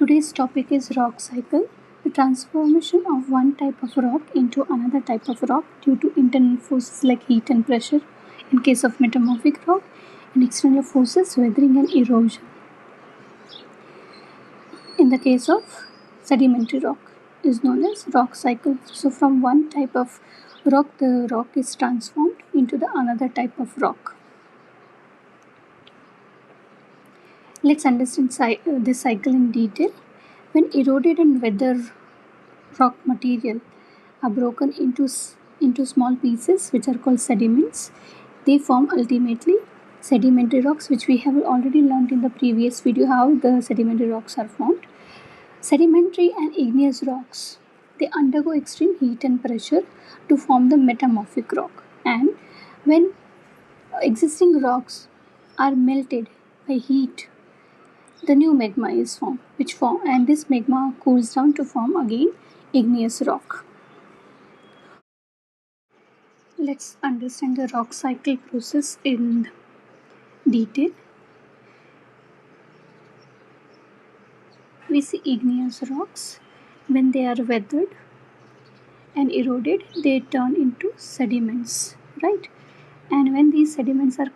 Today's topic is rock cycle, the transformation of one type of rock into another type of rock due to internal forces like heat and pressure in case of metamorphic rock, and external forces weathering and erosion in the case of sedimentary rock is known as rock cycle. So from one type of rock, the rock is transformed into the another type of rock. Let's understand this cycle in detail. When eroded and weathered rock material are broken into small pieces, which are called sediments, they form ultimately sedimentary rocks, which we have already learned in the previous video how the sedimentary rocks are formed. Sedimentary and igneous rocks, they undergo extreme heat and pressure to form the metamorphic rock, and when existing rocks are melted by heat, the new magma is formed, and this magma cools down to form again igneous rock. Let's understand the rock cycle process in detail. We see igneous rocks. When they are weathered and eroded, they turn into sediments, right? And when these sediments are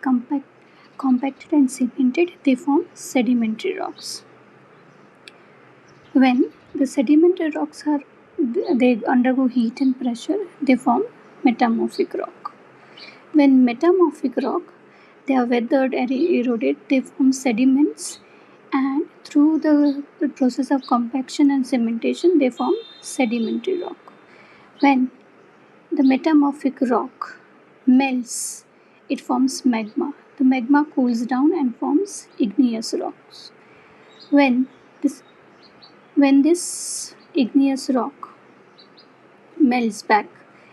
compacted and cemented, they form sedimentary rocks. When the sedimentary rocks they undergo heat and pressure, they form metamorphic rock. When metamorphic rock, they are weathered and eroded, they form sediments, and through the process of compaction and cementation, they form sedimentary rock. When the metamorphic rock melts, it forms magma. The magma cools down and forms igneous rocks. When this igneous rock melts back,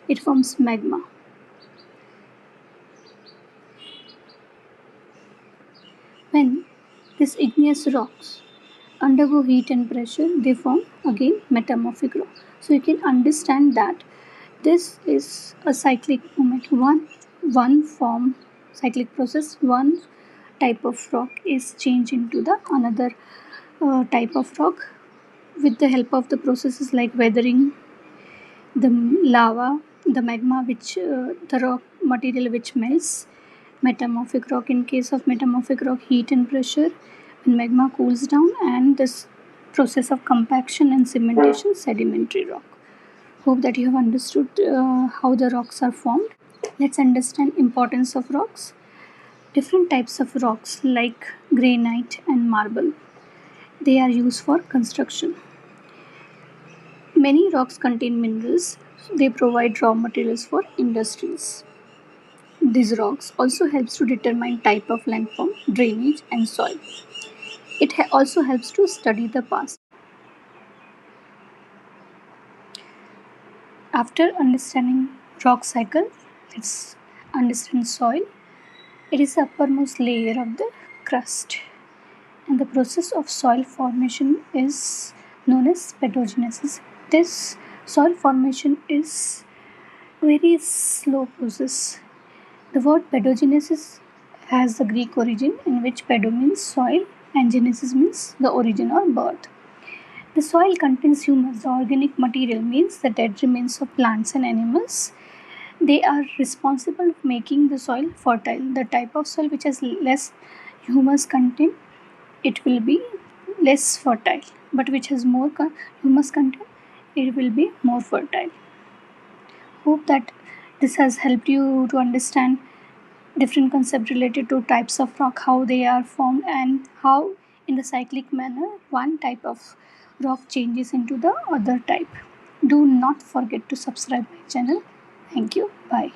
it forms magma. When these igneous rocks undergo heat and pressure, they form again metamorphic rock. So you can understand that this is a cyclic movement. One form cyclic process, one type of rock is changed into the another type of rock with the help of the processes like weathering, the lava, the magma, which the rock material which melts, metamorphic rock. In case of metamorphic rock, heat and pressure, when magma cools down, and this process of compaction and cementation, sedimentary rock. Hope that you have understood how the rocks are formed. Let's understand importance of rocks. Different types of rocks like granite and marble, they are used for construction. Many rocks contain minerals. They provide raw materials for industries. These rocks also helps to determine type of landform, drainage and soil. It also helps to study the past. After understanding rock cycle, let's understand soil. It is the uppermost layer of the crust, and the process of soil formation is known as pedogenesis. This soil formation is very slow process. The word pedogenesis has the Greek origin, in which pedo means soil and genesis means the origin or birth. The soil contains humus. The organic material means the dead remains of plants and animals. They are responsible for making the soil fertile. The type of soil which has less humus content, it will be less fertile, but which has more humus content, it will be more fertile. Hope that this has helped you to understand different concepts related to types of rock, how they are formed, and how in the cyclic manner one type of rock changes into the other type. Do not forget to subscribe my channel. Thank you. Bye.